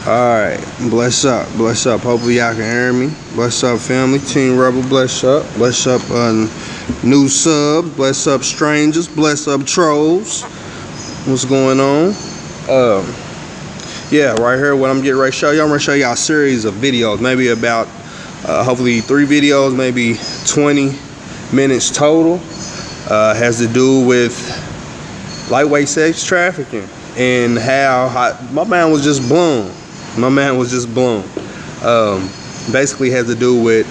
Alright, bless up. Hopefully y'all can hear me. Bless up, family. Team Rebel, bless up. Bless up, new subs. Bless up, strangers. Bless up, trolls. What's going on? Yeah, right here, what I'm getting ready to show y'all. I'm going to show y'all a series of videos. Maybe about, hopefully 3 videos, maybe 20 minutes total. Has to do with lightweight sex trafficking and how my man was just blown. Basically has to do with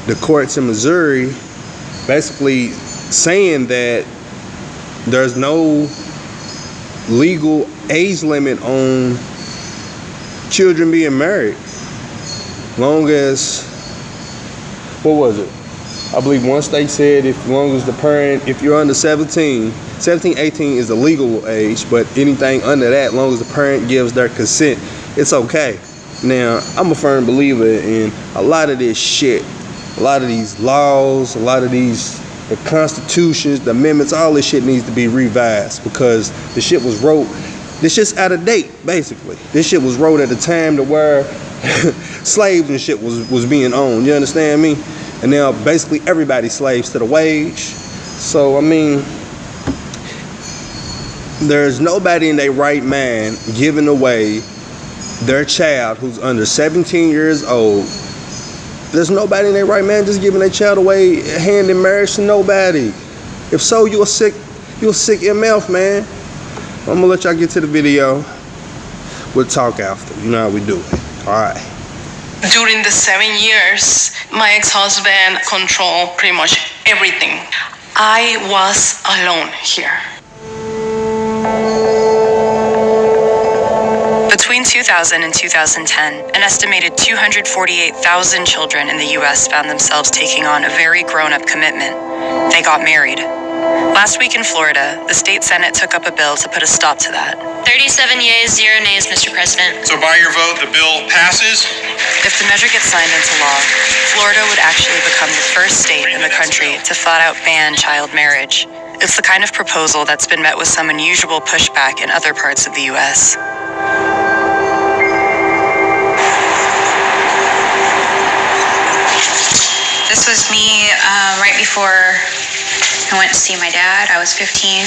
the courts in Missouri basically saying that there's no legal age limit on children being married. Long as, what was it? I believe one state said if long as the parent, if you're under 17, 18 is the legal age, but anything under that, long as the parent gives their consent, it's okay. Now, I'm a firm believer in a lot of this shit, a lot of these laws, a lot of these, the constitutions, the amendments, all this shit needs to be revised because the shit was wrote, this shit's out of date, basically. This shit was wrote at a time to where slaves and shit was being owned, you understand me? And now basically everybody's slaves to the wage. So, I mean, there's nobody in their right mind giving away their child who's under 17 years old. There's nobody in their right mind just giving their child away hand in marriage to nobody. If so, you're a sick MF, man. I'm gonna let y'all get to the video. We'll talk after. You know how we do it. All right. During the 7 years, my ex-husband controlled pretty much everything. I was alone here. Between 2000 and 2010, an estimated 248,000 children in the U.S. found themselves taking on a very grown-up commitment. They got married. Last week in Florida, the state Senate took up a bill to put a stop to that. 37 yeas, 0 nays, Mr. President. So by your vote, the bill passes? If the measure gets signed into law, Florida would actually become the first state in the country to flat-out ban child marriage. It's the kind of proposal that's been met with some unusual pushback in other parts of the U.S. This was me right before I went to see my dad. I was 15.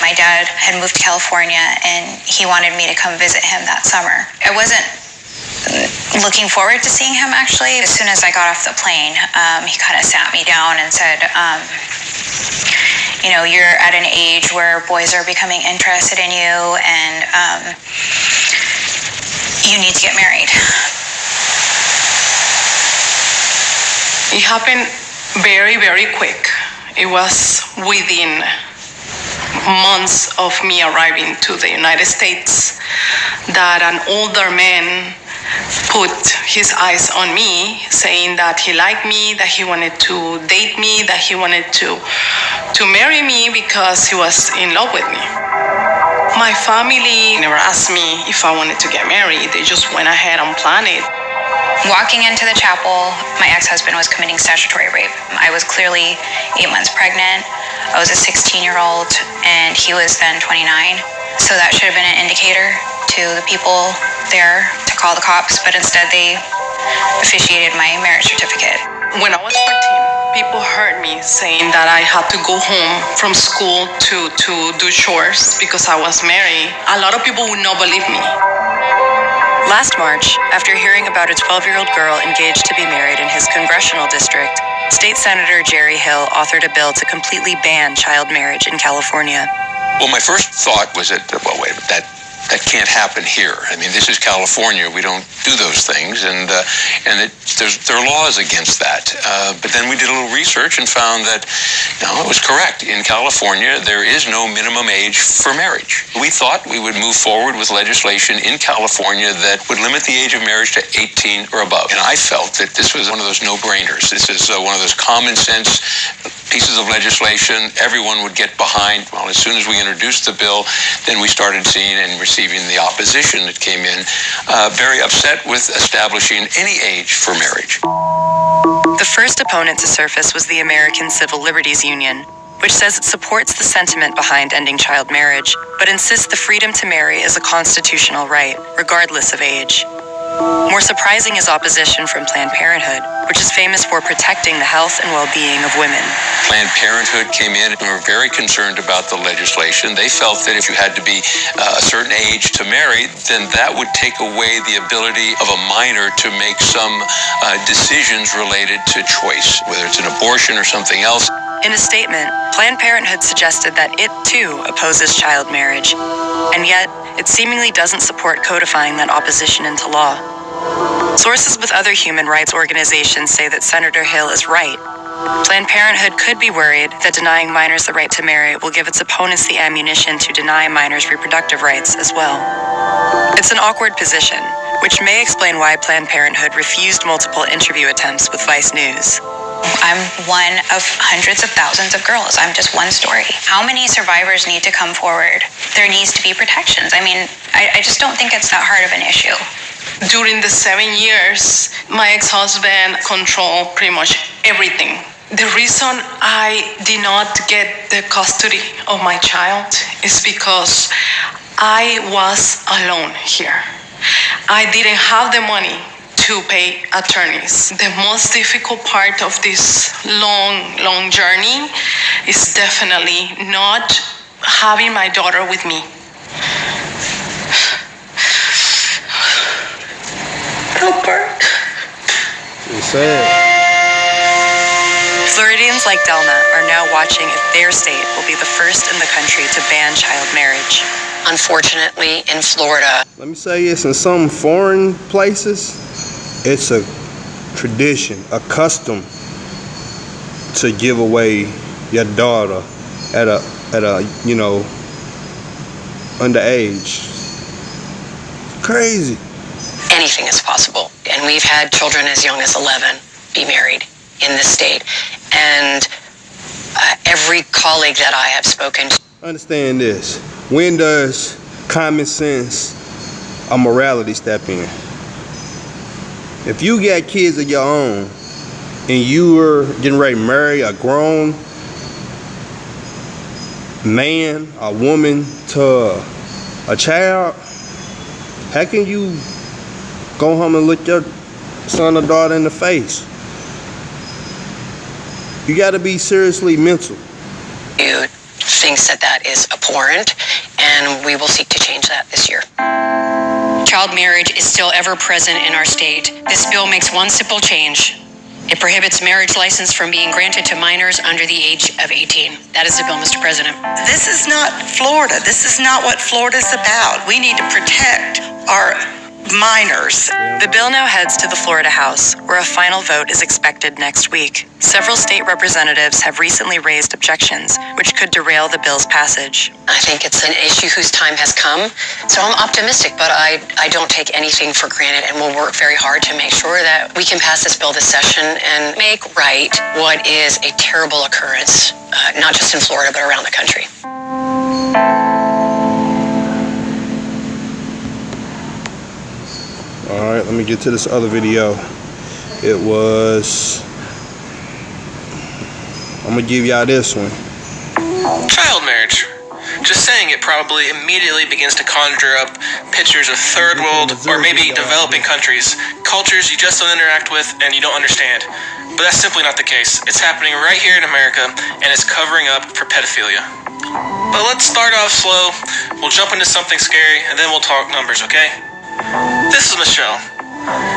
My dad had moved to California and he wanted me to come visit him that summer. I wasn't looking forward to seeing him actually. As soon as I got off the plane, he kind of sat me down and said, you know, you're at an age where boys are becoming interested in you and you need to get married. It happened very, very quick. It was within months of me arriving to the United States that an older man put his eyes on me, saying that he liked me, that he wanted to date me, that he wanted to marry me because he was in love with me. My family never asked me if I wanted to get married. They just went ahead and planned it. Walking into the chapel, my ex-husband was committing statutory rape. I was clearly 8 months pregnant. I was a 16-year-old, and he was then 29. So that should have been an indicator to the people there to call the cops, but instead they officiated my marriage certificate. When I was 14, people heard me saying that I had to go home from school to do chores because I was married. A lot of people would not believe me. Last March, after hearing about a 12-year-old girl engaged to be married in his congressional district, State Senator Jerry Hill authored a bill to completely ban child marriage in California. Well, my first thought was that, well, wait, that can't happen here. I mean, this is California. We don't do those things, and there are laws against that. But then we did a little research and found that, no, it was correct. In California, there is no minimum age for marriage. We thought we would move forward with legislation in California that would limit the age of marriage to 18 or above. And I felt that this was one of those no-brainers. This is one of those common sense pieces of legislation everyone would get behind. Well, as soon as we introduced the bill, then we started seeing and receiving the opposition that came in, very upset with establishing any age for marriage. The first opponent to surface was the American Civil Liberties Union, which says it supports the sentiment behind ending child marriage, but insists the freedom to marry is a constitutional right, regardless of age. More surprising is opposition from Planned Parenthood, which is famous for protecting the health and well-being of women. Planned Parenthood came in and were very concerned about the legislation. They felt that if you had to be a certain age to marry, then that would take away the ability of a minor to make some decisions related to choice, whether it's an abortion or something else. In a statement, Planned Parenthood suggested that it, too, opposes child marriage, and yet it seemingly doesn't support codifying that opposition into law. Sources with other human rights organizations say that Senator Hill is right. Planned Parenthood could be worried that denying minors the right to marry will give its opponents the ammunition to deny minors reproductive rights as well. It's an awkward position, which may explain why Planned Parenthood refused multiple interview attempts with Vice News. I'm one of hundreds of thousands of girls. I'm just one story. How many survivors need to come forward? There needs to be protections. I mean, I just don't think it's that hard of an issue. During the 7 years, my ex-husband controlled pretty much everything. The reason I did not get the custody of my child is because I was alone here. I didn't have the money to pay attorneys. The most difficult part of this long journey is definitely not having my daughter with me. Help her. It's sad. Floridians like Delna are now watching if their state will be the first in the country to ban child marriage. Unfortunately, in Florida. Let me say this, in some foreign places, it's a tradition, a custom to give away your daughter at a underage. Crazy. Anything is possible. And we've had children as young as 11 be married in this state. And every colleague that I have spoken to. Understand this. When does common sense or morality step in? If you got kids of your own and you are getting ready to marry a grown man or woman to a child, how can you go home and look your son or daughter in the face? You got to be seriously mental. Who thinks that is abhorrent, and we will seek to change that this year. Child marriage is still ever present in our state. This bill makes one simple change. It prohibits marriage license from being granted to minors under the age of 18. That is the bill, Mr. President. This is not Florida. This is not what Florida's about. We need to protect our minors. The bill now heads to the Florida House, where a final vote is expected next week. Several state representatives have recently raised objections, which could derail the bill's passage. I think it's an issue whose time has come, so I'm optimistic, but I don't take anything for granted, and we'll work very hard to make sure that we can pass this bill this session and make right what is a terrible occurrence, not just in Florida, but around the country. All right, let me get to this other video. It was, I'm gonna give y'all this one. Child marriage. Just saying it probably immediately begins to conjure up pictures of third world or maybe developing countries, cultures you just don't interact with and you don't understand. But that's simply not the case. It's happening right here in America, and it's covering up for pedophilia. But let's start off slow. We'll jump into something scary, and then we'll talk numbers, okay? This is Michelle.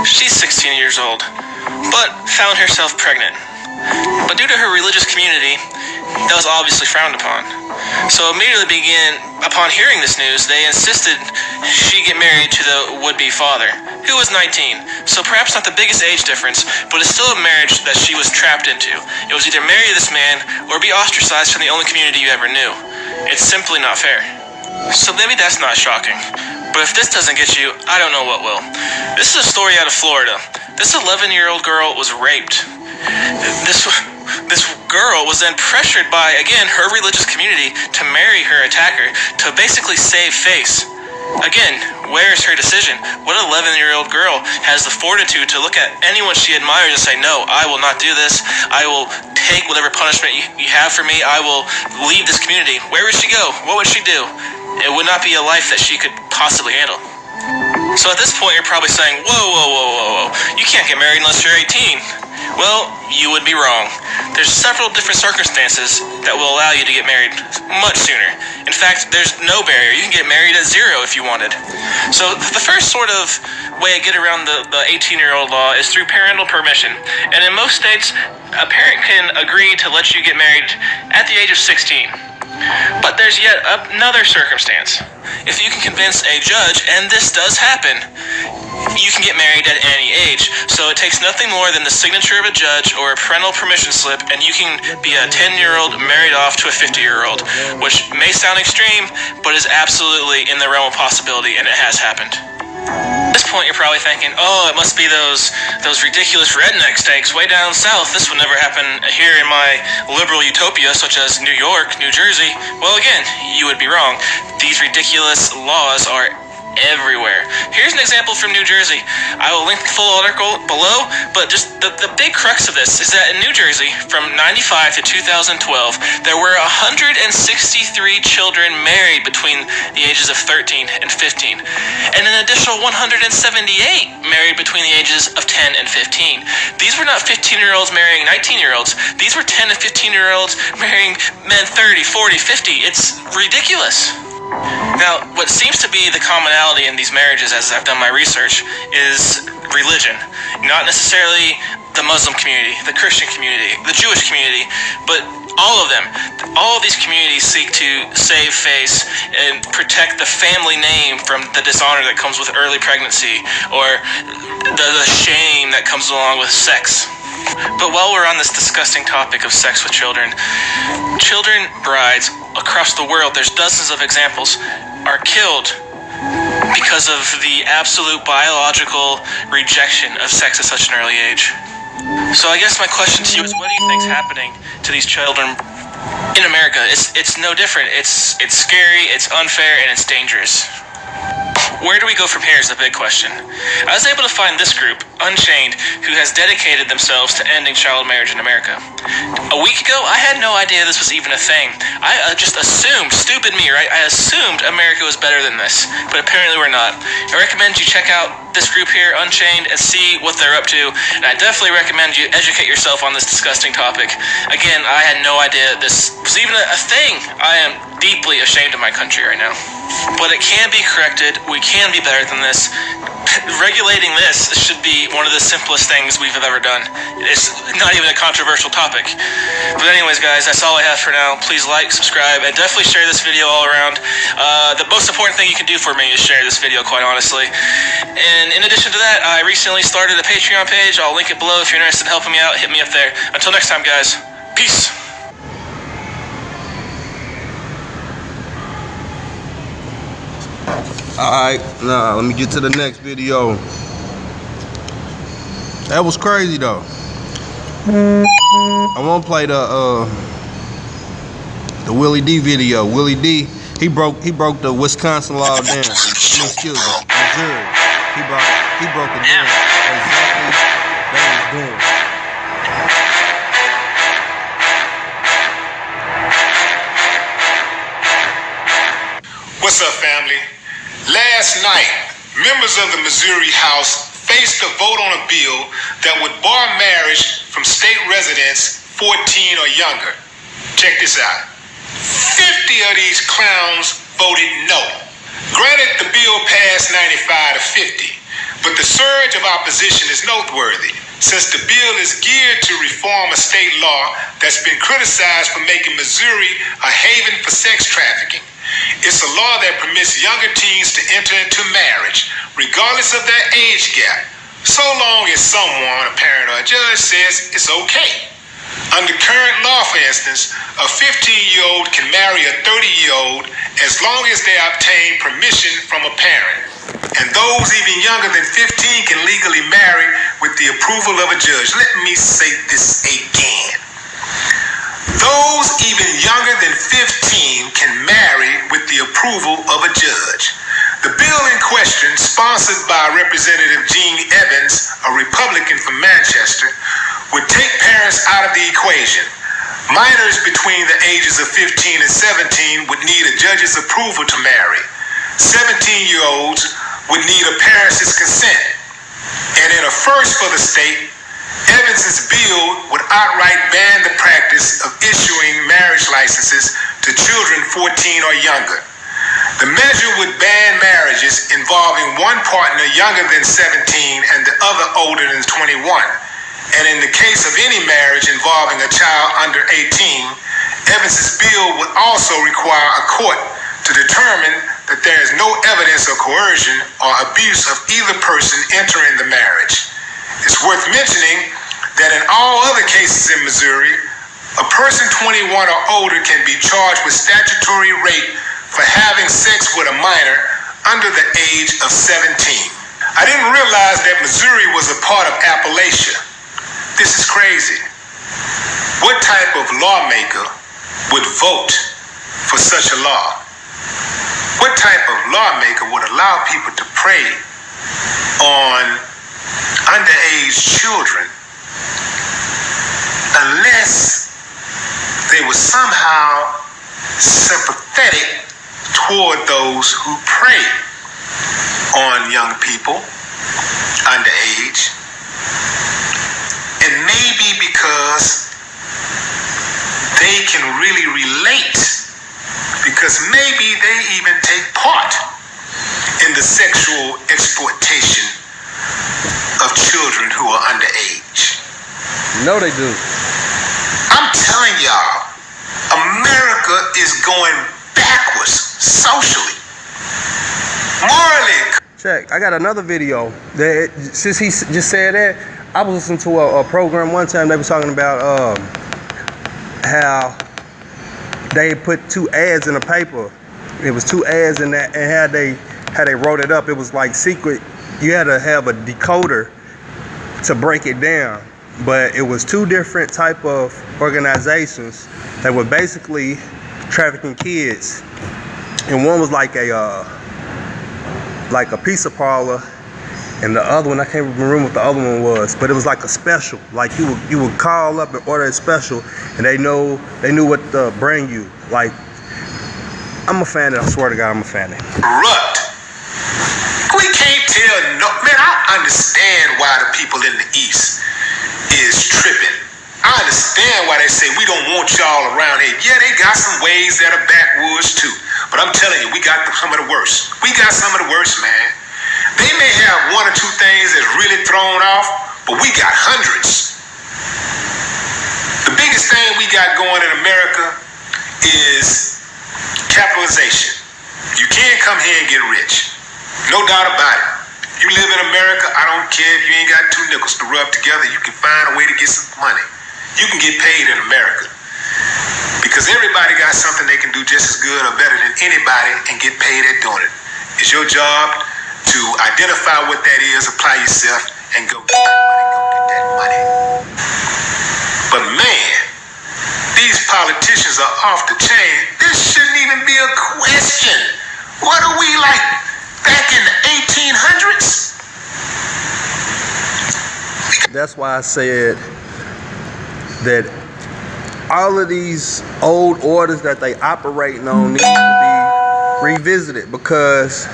She's 16 years old, but found herself pregnant. But due to her religious community, that was obviously frowned upon. So immediately upon hearing this news, they insisted she get married to the would-be father, who was 19. So perhaps not the biggest age difference, but it's still a marriage that she was trapped into. It was either marry this man or be ostracized from the only community you ever knew. It's simply not fair. So maybe that's not shocking. But if this doesn't get you, I don't know what will. This is a story out of Florida. This 11-year-old girl was raped. This girl was then pressured by, again, her religious community to marry her attacker to basically save face. Again, where is her decision? What 11-year-old girl has the fortitude to look at anyone she admires and say, no, I will not do this. I will take whatever punishment you have for me. I will leave this community. Where would she go? What would she do? It would not be a life that she could possibly handle. So at this point, you're probably saying, whoa. You can't get married unless you're 18. Well, you would be wrong. There's several different circumstances that will allow you to get married much sooner. In fact, there's no barrier. You can get married at 0 if you wanted. So the first sort of way to get around the 18-year-old law is through parental permission. And in most states, a parent can agree to let you get married at the age of 16. But there's yet another circumstance. If you can convince a judge, and this does happen, you can get married at any age. So it takes nothing more than the signature of a judge or a parental permission slip, and you can be a 10-year-old married off to a 50-year-old, which may sound extreme, but is absolutely in the realm of possibility, and it has happened. At this point, you're probably thinking, oh, it must be those ridiculous redneck states way down south. This would never happen here in my liberal utopia, such as New York, New Jersey. Well, again, you would be wrong. These ridiculous laws are everywhere. Here's an example from New Jersey. I will link the full article below, but just the big crux of this is that in New Jersey, from 95 to 2012, there were 163 children married between the ages of 13 and 15, and an additional 178 married between the ages of 10 and 15. These were not 15-year-olds marrying 19-year-olds. These were 10 and 15-year-olds marrying men 30, 40, 50. It's ridiculous. Now, what seems to be the commonality in these marriages, as I've done my research, is religion. Not necessarily the Muslim community, the Christian community, the Jewish community, but all of them. All of these communities seek to save face and protect the family name from the dishonor that comes with early pregnancy or the shame that comes along with sex. But while we're on this disgusting topic of sex with children, brides across the world, there's dozens of examples, are killed because of the absolute biological rejection of sex at such an early age. So I guess my question to you is, what do you think's happening to these children in America? It's no different. It's scary, it's unfair, and it's dangerous. Where do we go from here is the big question. I was able to find this group, Unchained, who has dedicated themselves to ending child marriage in America. A week ago, I had no idea this was even a thing. I just assumed, stupid me, right? I assumed America was better than this, but apparently we're not. I recommend you check out this group here, Unchained, and see what they're up to, and I definitely recommend you educate yourself on this disgusting topic. Again, I had no idea this was even a thing. I am deeply ashamed of my country right now. But it can be corrected. We can be better than this. Regulating this should be one of the simplest things we've ever done. It's not even a controversial topic. But anyways, guys, that's all I have for now. Please like, subscribe, and definitely share this video all around. The most important thing you can do for me is share this video, quite honestly. And in addition to that, I recently started a Patreon page. I'll link it below if you're interested in helping me out. Hit me up there. Until next time, guys. Peace. Alright, now let me get to the next video. That was crazy though. I won't play the Willie D video. Willie D, he broke the Wisconsin law down. Excuse me, Missouri. He broke it down. Exactly what he was doing. What's up, family? Last night, members of the Missouri House faced a vote on a bill that would bar marriage from state residents 14 or younger. Check this out. 50 of these clowns voted no. Granted, the bill passed 95 to 50, but the surge of opposition is noteworthy, since the bill is geared to reform a state law that's been criticized for making Missouri a haven for sex trafficking. It's a law that permits younger teens to enter into marriage, regardless of their age gap, so long as someone, a parent or a judge, says it's okay. Under current law, for instance, a 15-year-old can marry a 30-year-old as long as they obtain permission from a parent. And those even younger than 15 can legally marry with the approval of a judge. Let me say this again. Those even younger than 15 can marry with the approval of a judge. The bill in question, sponsored by Representative Gene Evans, a Republican from Manchester, would take parents out of the equation. Minors between the ages of 15 and 17 would need a judge's approval to marry. 17-year-olds would need a parent's consent. And in a first for the state, Evans's bill would outright ban the practice of issuing marriage licenses to children 14 or younger. The measure would ban marriages involving one partner younger than 17 and the other older than 21. And in the case of any marriage involving a child under 18, Evans's bill would also require a court to determine that there is no evidence of coercion or abuse of either person entering the marriage. It's worth mentioning that in all other cases in Missouri, a person 21 or older can be charged with statutory rape for having sex with a minor under the age of 17. I didn't realize that Missouri was a part of Appalachia. This is crazy. What type of lawmaker would vote for such a law? What type of lawmaker would allow people to prey on underage children unless they were somehow sympathetic toward those who prey on young people underage? And maybe because they can really relate, because maybe they even take part in the sexual exploitation of children who are underage. No, they do. I'm telling y'all, America is going backwards socially, morally. Check, I got another video that since he just said that, I was listening to a program one time. They were talking about how they put 2 ads in the paper. It was 2 ads in that, and how they wrote it up. It was like secret. You had to have a decoder to break it down. But it was 2 different type of organizations that were basically trafficking kids, and one was like a pizza parlor, and the other one, I can't remember what the other one was, but it was like a special. Like you would call up and order a special, and they knew what to bring you. Like, I'm a fan of it. I swear to God, I'm a fan of it. Corrupt. We can't tell. No, man, I understand why the people in the East is tripping. I understand why they say we don't want y'all around here. Yeah, they got some ways that are backwoods too. But I'm telling you, we got some of the worst. We got some of the worst, man. They may have 1 or 2 things that's really thrown off, but we got hundreds. The biggest thing we got going in America is capitalization. You can't come here and get rich. No doubt about it. You live in America, I don't care if you ain't got 2 nickels to rub together, you can find a way to get some money. You can get paid in America. Because everybody got something they can do just as good or better than anybody and get paid at doing it. It's your job to identify what that is, apply yourself, and go get that money. But man, these politicians are off the chain. This shouldn't even be a question. What are we like back in the 1800s? That's why I said that all of these old orders that they operating on need to be revisited, because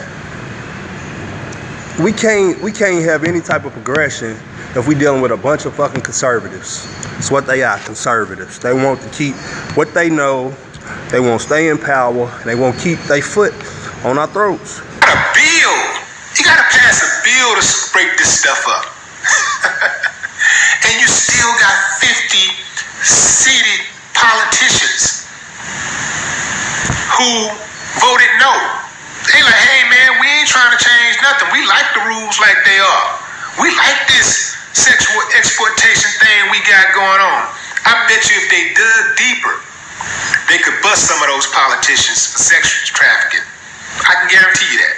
we can't have any type of progression if we dealing with a bunch of fucking conservatives. It's what they are, conservatives. They want to keep what they know. They want to stay in power. And they want to keep their foot on our throats. A bill. You gotta pass a bill to break this stuff up. And you still got 50 seated politicians who voted no. They like, hey man, we ain't trying to change nothing. We like the rules like they are. We like this sexual exploitation thing we got going on. I bet you if they dug deeper, they could bust some of those politicians for sexual trafficking. I can guarantee you that.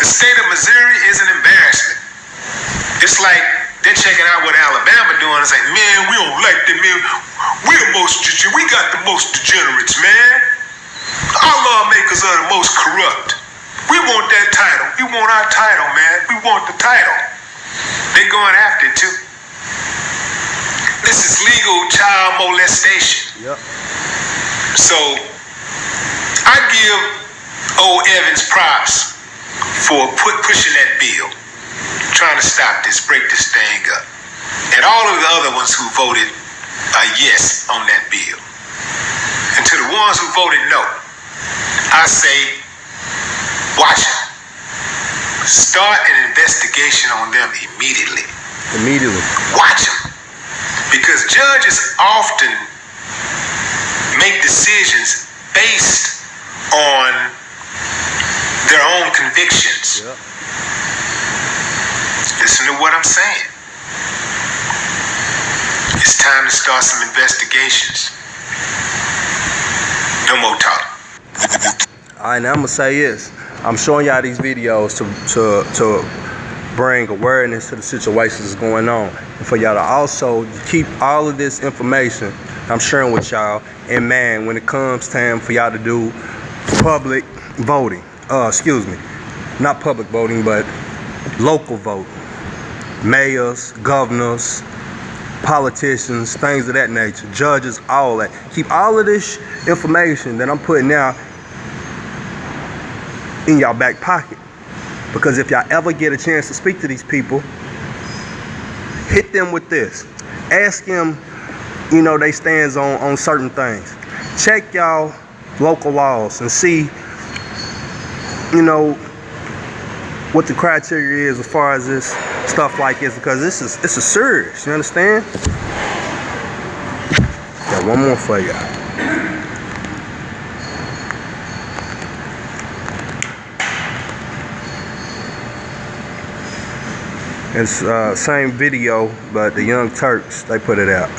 The state of Missouri is an embarrassment. It's like they're checking out what Alabama doing. It's like, man, we don't like them, man. We got the most degenerates, man. Our lawmakers are the most corrupt. We want that title. We want our title, man. We want the title. They're going after it too. This is legal child molestation. Yep. So I give old Evans props for pushing that bill, trying to stop this, break this thing up. And all of the other ones who voted yes on that bill. And to the ones who voted no, I say, watch them. Start an investigation on them immediately. Immediately. Watch them. Because judges often make decisions based on their own convictions. Yep. Listen to what I'm saying. It's time to start some investigations. No more talk. All right, now I'm gonna say this. I'm showing y'all these videos to bring awareness to the situations that's going on, and for y'all to also keep all of this information I'm sharing with y'all in mind when it comes time for y'all to do public voting. Not public voting, but local voting. Mayors, governors, politicians, things of that nature, judges, all that. Keep all of this information that I'm putting out in y'all back pocket, because if y'all ever get a chance to speak to these people, hit them with this. Ask them, they stands on certain things. Check y'all local laws and see, what the criteria is as far as this stuff like this, because this is serious, you understand? Got one more for y'all. It's same video, but the Young Turks, they put it out.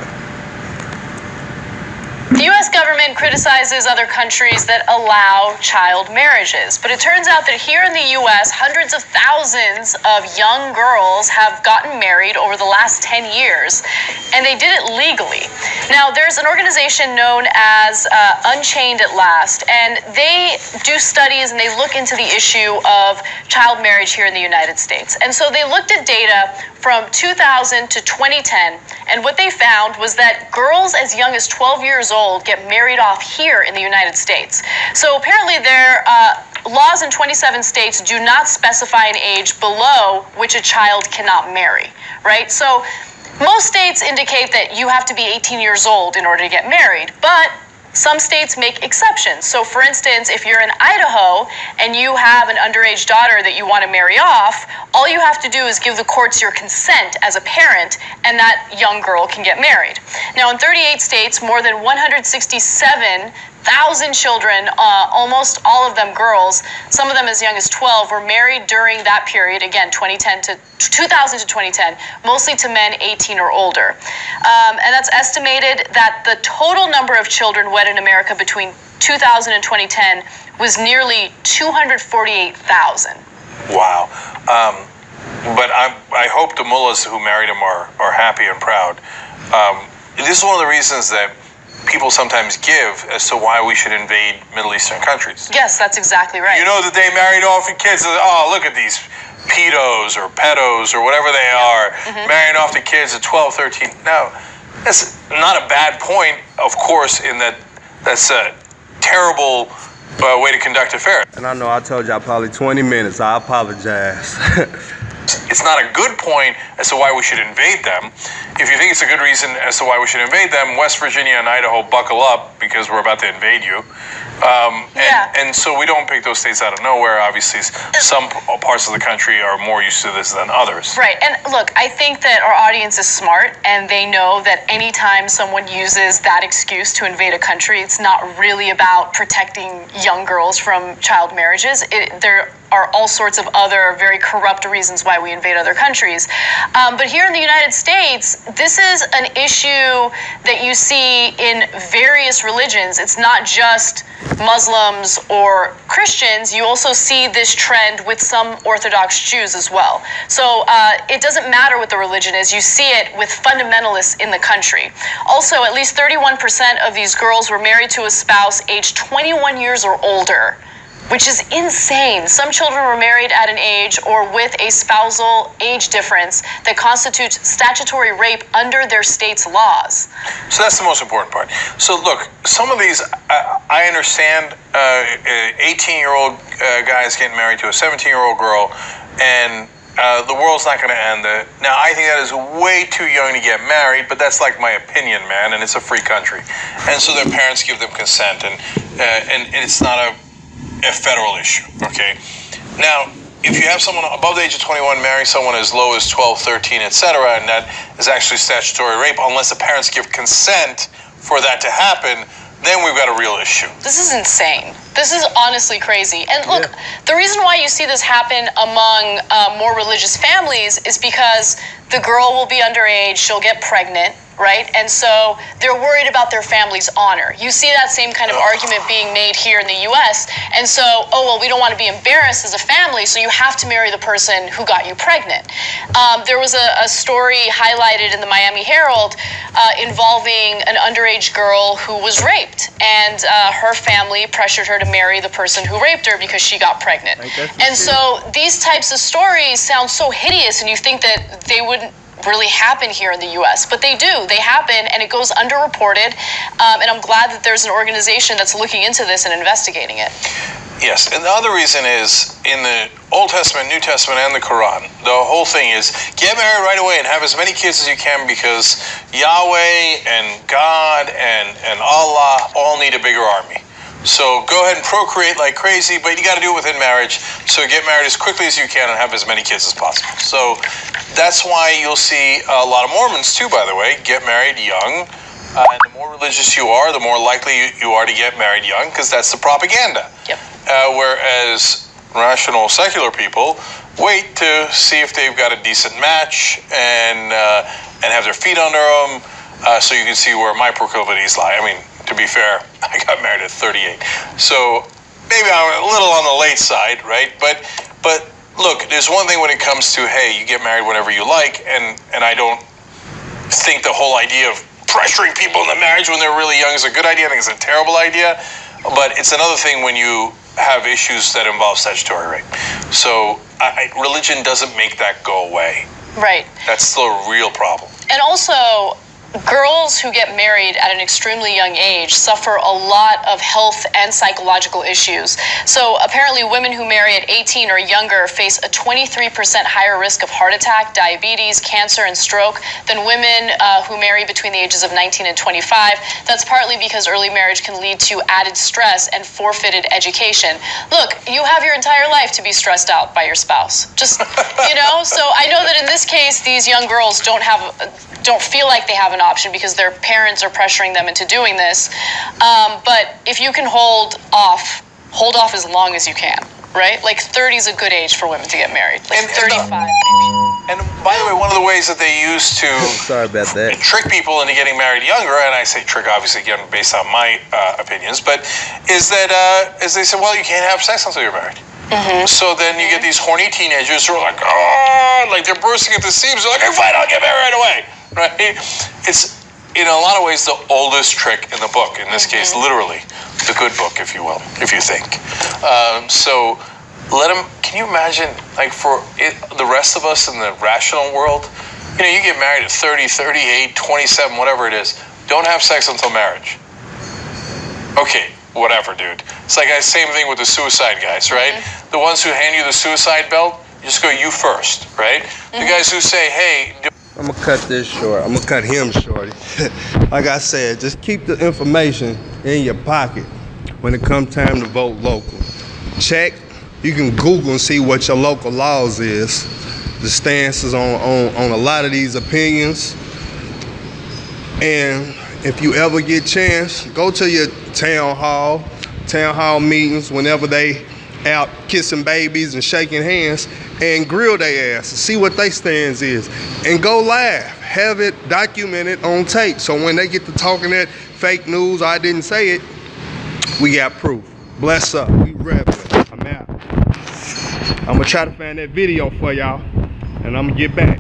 The U.S. government criticizes other countries that allow child marriages, but it turns out that here in the U.S., hundreds of thousands of young girls have gotten married over the last 10 years, and they did it legally. Now, there's an organization known as Unchained at Last, and they do studies and they look into the issue of child marriage here in the United States. And so they looked at data from 2000 to 2010, and what they found was that girls as young as 12 years old get married off here in the United States. So apparently their laws in 27 states do not specify an age below which a child cannot marry, right? So most states indicate that you have to be 18 years old in order to get married, but some states make exceptions. So for instance, if you're in Idaho and you have an underage daughter that you want to marry off, all you have to do is give the courts your consent as a parent, and that young girl can get married. Now in 38 states, more than 167,000 children, almost all of them girls, some of them as young as 12, were married during that period, again, 2000 to 2010, mostly to men 18 or older. And that's estimated that the total number of children wed in America between 2000 and 2010 was nearly 248,000. Wow. But I hope the mullahs who married him are happy and proud. This is one of the reasons that people sometimes give as to why we should invade Middle Eastern countries. Yes, that's exactly right. You know that they married off the kids. Oh, look at these pedos or pedos or whatever they are, marrying off the kids at 12, 13. Now, that's not a bad point, of course, in that that's a terrible way to conduct affairs. And I know I told y'all probably 20 minutes. I apologize. It's not a good point as to why we should invade them. If you think it's a good reason as to why we should invade them, West Virginia and Idaho, buckle up, because we're about to invade you. And so we don't pick those states out of nowhere. Obviously, some parts of the country are more used to this than others. Right. And look, I think that our audience is smart, and they know that anytime someone uses that excuse to invade a country, it's not really about protecting young girls from child marriages. There are all sorts of other very corrupt reasons why we invade other countries. But here in the United States, this is an issue that you see in various religions. It's not just Muslims or Christians. You also see this trend with some Orthodox Jews as well. So it doesn't matter what the religion is. You see it with fundamentalists in the country. Also, at least 31% of these girls were married to a spouse aged 21 years or older which is insane. Some children were married at an age or with a spousal age difference that constitutes statutory rape under their state's laws. So that's the most important part. So look, some of these, I understand 18-year-old guys getting married to a 17-year-old girl, and the world's not going to end. Now, I think that is way too young to get married, but that's like my opinion, man, and it's a free country. And so their parents give them consent, and it's not a federal issue, okay? Now, if you have someone above the age of 21 marry someone as low as 12, 13, etc., and that is actually statutory rape, unless the parents give consent for that to happen, then we've got a real issue. This is insane. This is honestly crazy. And look, the reason why you see this happen among more religious families is because the girl will be underage, she'll get pregnant, right? And so they're worried about their family's honor. You see that same kind of argument being made here in the US. And so, oh, well, we don't want to be embarrassed as a family, so you have to marry the person who got you pregnant. There was a story highlighted in the Miami Herald involving an underage girl who was raped. And her family pressured her to marry the person who raped her because she got pregnant. And so these types of stories sound so hideous, and you think that they wouldn't really happen here in the US, but they do. They happen, and it goes underreported. And I'm glad that there's an organization that's looking into this and investigating it. Yes, and the other reason is in the Old Testament, New Testament, and the Quran, the whole thing is get married right away and have as many kids as you can, because Yahweh and God and Allah all need a bigger army. So go ahead and procreate like crazy, but you got to do it within marriage. So get married as quickly as you can and have as many kids as possible. So that's why you'll see a lot of Mormons too, by the way, get married young. And the more religious you are, the more likely you are to get married young, because that's the propaganda. Yep. Whereas rational secular people wait to see if they've got a decent match and have their feet under them, so you can see where my proclivities lie. I mean, to be fair, I got married at 38, so maybe I'm a little on the late side, right? But look, there's one thing when it comes to, hey, you get married whenever you like, and I don't think the whole idea of pressuring people into marriage when they're really young is a good idea. I think it's a terrible idea, but it's another thing when you have issues that involve statutory rape. So religion doesn't make that go away. Right. That's still a real problem. And also, girls who get married at an extremely young age suffer a lot of health and psychological issues. So apparently women who marry at 18 or younger face a 23% higher risk of heart attack, diabetes, cancer, and stroke than women who marry between the ages of 19 and 25. That's partly because early marriage can lead to added stress and forfeited education. Look, you have your entire life to be stressed out by your spouse. Just, so I know that in this case, these young girls don't feel like they have an option because their parents are pressuring them into doing this. But if you can hold off as long as you can, right? Like 30 is a good age for women to get married. Like 35. And by the way, one of the ways that they use to sorry about that, trick people into getting married younger, and I say trick obviously again based on my opinions, but is that is they say, well, you can't have sex until you're married. Mm-hmm. So then you get these horny teenagers who are like, oh, like they're bursting at the seams. They're like, hey, fine, I'll get married right away. Right? It's, in a lot of ways, the oldest trick in the book. In this case, literally, the good book, if you will, if you think. So let them, can you imagine, like for the rest of us in the rational world, you get married at 30, 38, 27, whatever it is. Don't have sex until marriage. Okay, whatever, dude. It's like the same thing with the suicide guys, right? Mm-hmm. The ones who hand you the suicide belt, you just go, you first, right? Mm-hmm. The guys who say, hey... I'm going to cut this short. I'm going to cut him short. Like I said, just keep the information in your pocket when it comes time to vote local. Check. You can Google and see what your local laws is. The stances on a lot of these opinions. And if you ever get a chance, go to your town hall meetings whenever they out kissing babies and shaking hands, and grill their ass and see what they stance is, and go live, have it documented on tape, so when they get to talking that fake news, I didn't say it, we got proof. Bless up, we repping. I'm out. I'm gonna try to find that video for y'all, and I'm gonna get back.